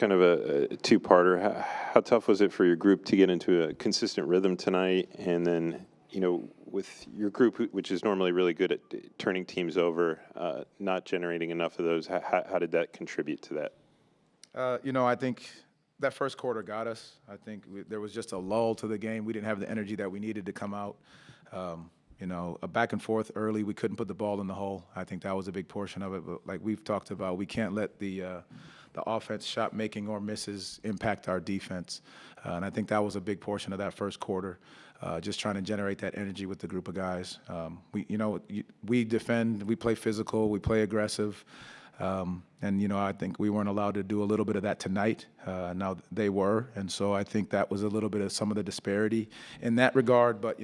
kind of a two-parter. How tough was it for your group to get into a consistent rhythm tonight? And then, with your group, which is normally really good at turning teams over, not generating enough of those, how did that contribute to that? I think that first quarter got us. I think there was just a lull to the game. We didn't have the energy that we needed to come out. A back and forth early, we couldn't put the ball in the hole. I think that was a big portion of it. But like we've talked about, we can't let the offense shot making or misses impact our defense. And I think that was a big portion of that first quarter, just trying to generate that energy with the group of guys. We defend, we play physical, we play aggressive. I think we weren't allowed to do a little bit of that tonight. Now they were. And so I think that was a little bit of some of the disparity in that regard. But,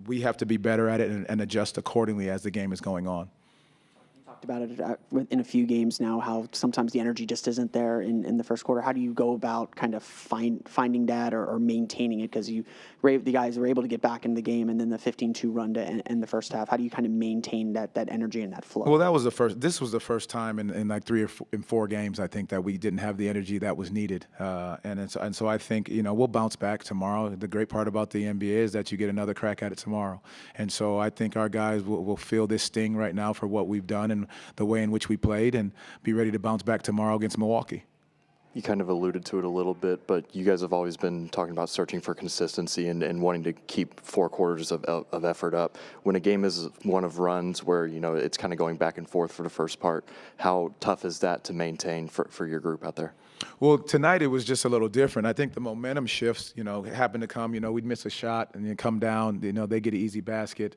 we have to be better at it and adjust accordingly as the game is going on. Talked about it in a few games now, how sometimes the energy just isn't there in the first quarter. How do you go about kind of finding that or maintaining it? Because the guys were able to get back into the game, and then the 15-2 run to end the first half. How do you kind of maintain that energy and that flow? Well, this was the first time in like 3 or 4 games, I think, that we didn't have the energy that was needed. And so I think, we'll bounce back tomorrow. The great part about the NBA is that you get another crack at it tomorrow. And so I think our guys will feel this sting right now for what we've done and the way in which we played, and be ready to bounce back tomorrow against Milwaukee. You kind of alluded to it a little bit, but you guys have always been talking about searching for consistency and wanting to keep 4 quarters of effort up. When a game is one of runs where, it's kind of going back and forth for the first part, how tough is that to maintain for your group out there? Well, tonight it was just a little different. I think the momentum shifts, happened to come, we'd miss a shot and then come down, they get an easy basket.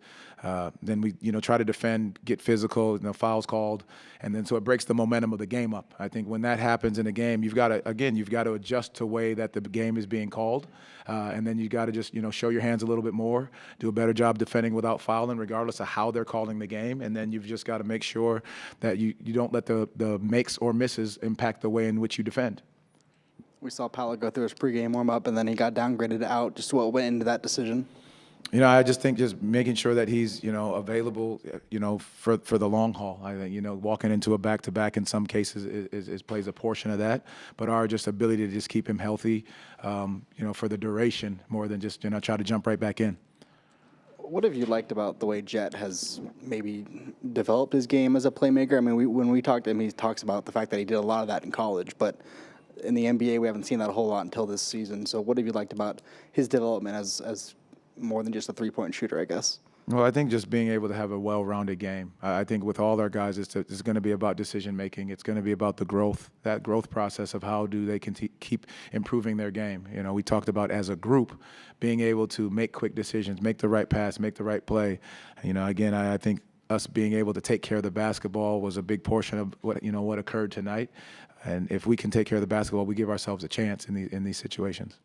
Then we, try to defend, get physical, fouls called. And then so it breaks the momentum of the game up. I think when that happens in a game, you've got to adjust to the way that the game is being called. And then you got to just, show your hands a little bit more, do a better job defending without fouling, regardless of how they're calling the game. And then you've just got to make sure that you don't let the makes or misses impact the way in which you defend. We saw Paolo go through his pregame warm-up, and then he got downgraded out. Just what went into that decision? I just think just making sure that he's, available, for the long haul. I think, walking into a back-to-back in some cases is plays a portion of that. But our just ability to just keep him healthy, for the duration more than just, try to jump right back in. What have you liked about the way Jet has maybe developed his game as a playmaker? I mean, when we talked to him, he talks about the fact that he did a lot of that in college, but in the NBA, we haven't seen that a whole lot until this season. So what have you liked about his development as more than just a three-point shooter, I guess? Well, I think just being able to have a well-rounded game. I think with all our guys, it's going to be about decision-making. It's going to be about that growth process of how do they keep improving their game. We talked about as a group being able to make quick decisions, make the right pass, make the right play. Again, I think us being able to take care of the basketball was a big portion of what occurred tonight. And if we can take care of the basketball, we give ourselves a chance in these situations.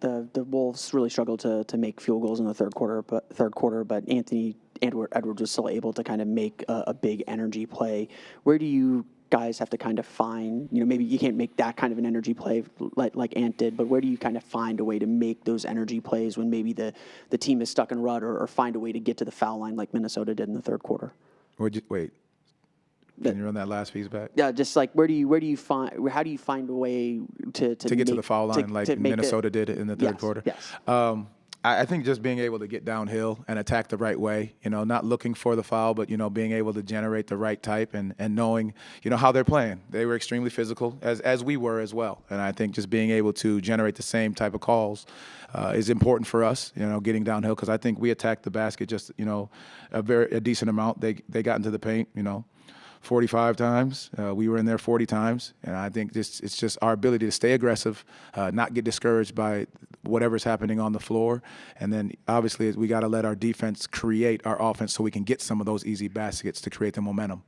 The Wolves really struggled to make field goals in the third quarter, but Anthony Edwards was still able to kind of make a big energy play. Where do you guys have to kind of find, maybe you can't make that kind of an energy play like Ant did, but where do you kind of find a way to make those energy plays when maybe the team is stuck in rut or find a way to get to the foul line like Minnesota did in the third quarter? Wait. Can you run that last piece back? Yeah, just like how do you find a way to get to the foul line like Minnesota did in the third quarter? Yes. I think just being able to get downhill and attack the right way, not looking for the foul, but, being able to generate the right type and knowing, how they're playing. They were extremely physical, as we were as well. And I think just being able to generate the same type of calls is important for us, getting downhill, because I think we attacked the basket just, a decent amount. They got into the paint, 45 times. We were in there 40 times. And I think it's just our ability to stay aggressive, not get discouraged by whatever's happening on the floor. And then, obviously, we got to let our defense create our offense so we can get some of those easy baskets to create the momentum.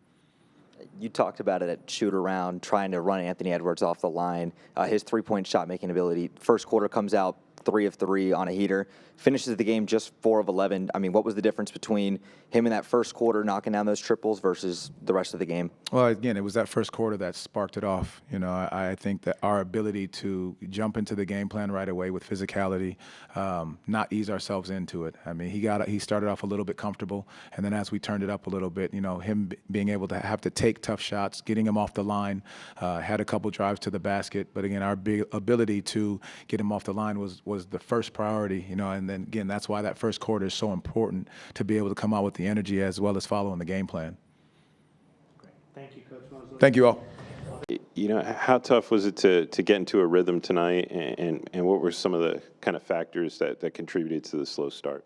You talked about it at shoot-around, trying to run Anthony Edwards off the line. His three-point shot-making ability, first quarter comes out 3 of 3 on a heater, finishes the game just 4 of 11. I mean, what was the difference between him in that first quarter knocking down those triples versus the rest of the game? Well, again, it was that first quarter that sparked it off. You know, I think that our ability to jump into the game plan right away with physicality, not ease ourselves into it. I mean, he started off a little bit comfortable, and then as we turned it up a little bit, you know, him being able to have to take tough shots, getting him off the line, had a couple drives to the basket, but again, our big ability to get him off the line was the first priority. You know, and then again, that's why that first quarter is so important, to be able to come out with the energy as well as following the game plan. Thank you, Coach Mose. Thank you all. You know, how tough was it to get into a rhythm tonight, and what were some of the kind of factors that contributed to the slow start?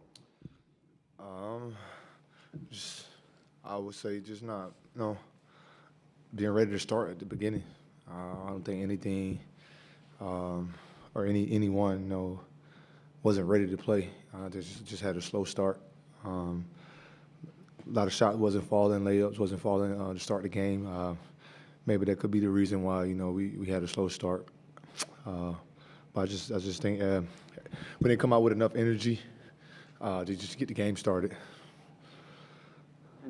I would say just not, being ready to start at the beginning. I don't think anything or anyone, wasn't ready to play. Just had a slow start. A lot of shots wasn't falling, layups wasn't falling to start the game. Maybe that could be the reason why, we had a slow start. But I just think we didn't come out with enough energy to just get the game started.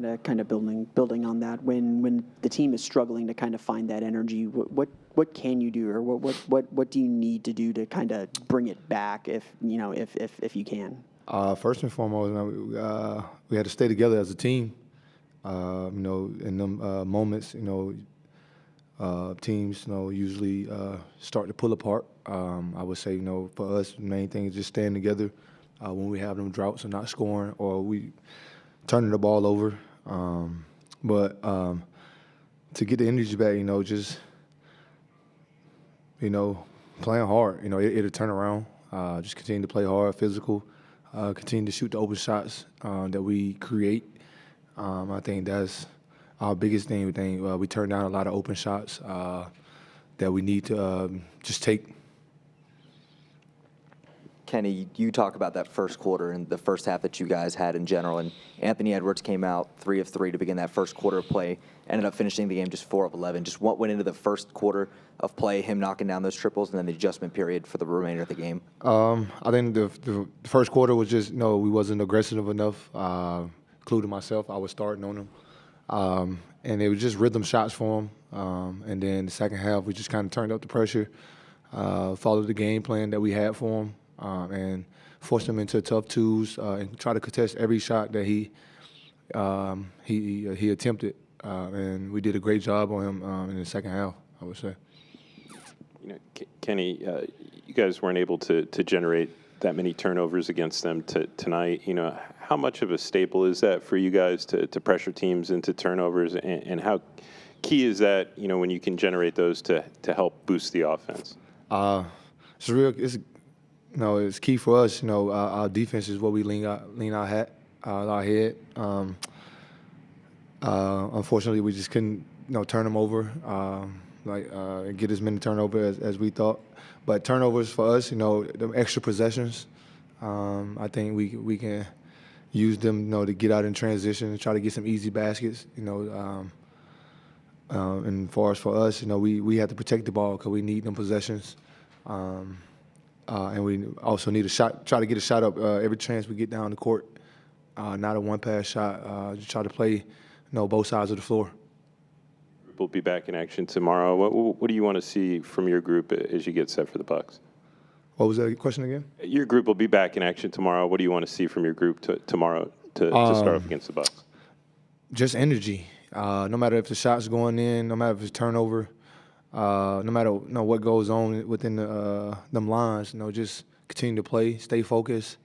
And kind of building on that, when the team is struggling to kind of find that energy, what can you do, or what do you need to do to kind of bring it back, if you can? First and foremost, we had to stay together as a team. In them moments, teams, usually start to pull apart. I would say, for us, the main thing is just staying together when we have them droughts and not scoring, or we turning the ball over. But to get the energy back, just playing hard. It'll turn around. Just continue to play hard, physical. Continue to shoot the open shots that we create. I think that's our biggest thing. We turn down a lot of open shots that we need to just take. Kenny, you talk about that first quarter and the first half that you guys had in general, and Anthony Edwards came out 3 of 3 to begin that first quarter of play, ended up finishing the game just 4 of 11. Just what went into the first quarter of play, him knocking down those triples, and then the adjustment period for the remainder of the game? I think the first quarter was just, we wasn't aggressive enough, including myself. I was starting on him. And it was just rhythm shots for him. And then the second half, we just kind of turned up the pressure, followed the game plan that we had for him, and forced him into tough twos and try to contest every shot that he attempted. And we did a great job on him in the second half, I would say. Kenny, you guys weren't able to generate that many turnovers against them tonight. How much of a staple is that for you guys to pressure teams into turnovers, and how key is that, when you can generate those to help boost the offense? It's key for us. Our defense is what we lean our head. Unfortunately, we just couldn't, turn them over, and get as many turnovers as we thought. But turnovers for us, the extra possessions, I think we can use them, to get out in transition and try to get some easy baskets. And for us, we have to protect the ball because we need them possessions. And we also need try to get a shot up every chance we get down the court. Not a one-pass shot. Just try to play, both sides of the floor. We'll be back in action tomorrow. What do you want to see from your group as you get set for the Bucks? What was that question again? Your group will be back in action tomorrow. What do you want to see from your group tomorrow to start off against the Bucks? Just energy. No matter if the shot's going in, no matter if it's turnover, no matter what goes on within them lines, just continue to play, stay focused,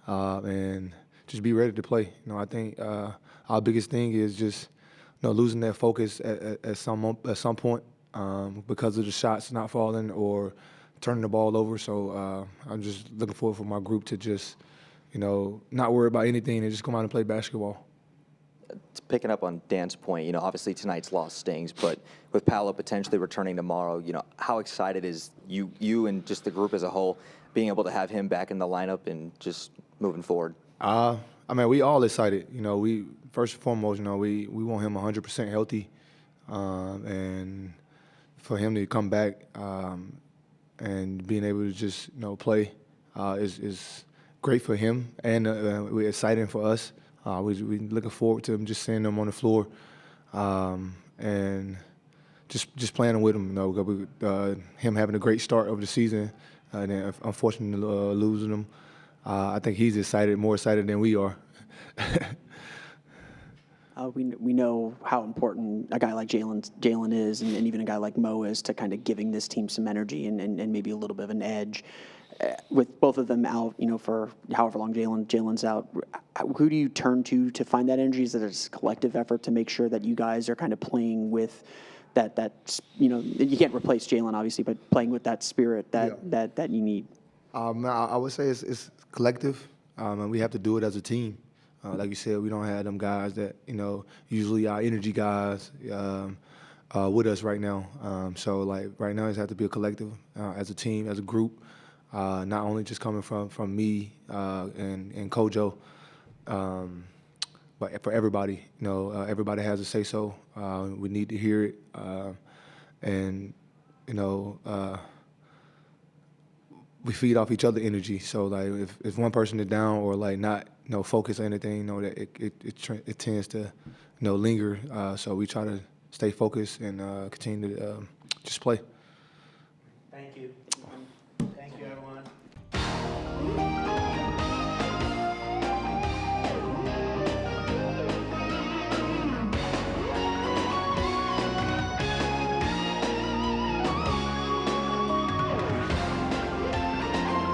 and just be ready to play. I think our biggest thing is just losing that focus at some point because of the shots not falling or turning the ball over. So I'm just looking forward for my group to just not worry about anything and just come out and play basketball. Picking up on Dan's point, obviously tonight's loss stings, but with Paolo potentially returning tomorrow, how excited is you and just the group as a whole being able to have him back in the lineup and just moving forward? We all excited. We first and foremost, we want him 100% healthy, and for him to come back and being able to just play is great for him, and we're exciting for us. We looking forward to him just seeing him on the floor, and just playing with him. Him having a great start of the season, and then unfortunately losing him. I think he's more excited than we are. We know how important a guy like Jalen is, and even a guy like Mo is to kind of giving this team some energy and maybe a little bit of an edge. With both of them out, for however long Jalen's out, who do you turn to find that energy? Is it a collective effort to make sure that you guys are kind of playing with that you can't replace Jalen obviously, but playing with that spirit that you need? I would say it's collective, and we have to do it as a team. Like you said, we don't have them guys that usually our energy guys with us right now. So like right now, it has to be a collective as a team, as a group. Not only just coming from me and Kojo, but for everybody. Everybody has a say so. We need to hear it, and we feed off each other energy. So like if one person is down or like not focused or anything, that it tends to linger. So we try to stay focused and continue to just play. Thank you. Thank you, everyone.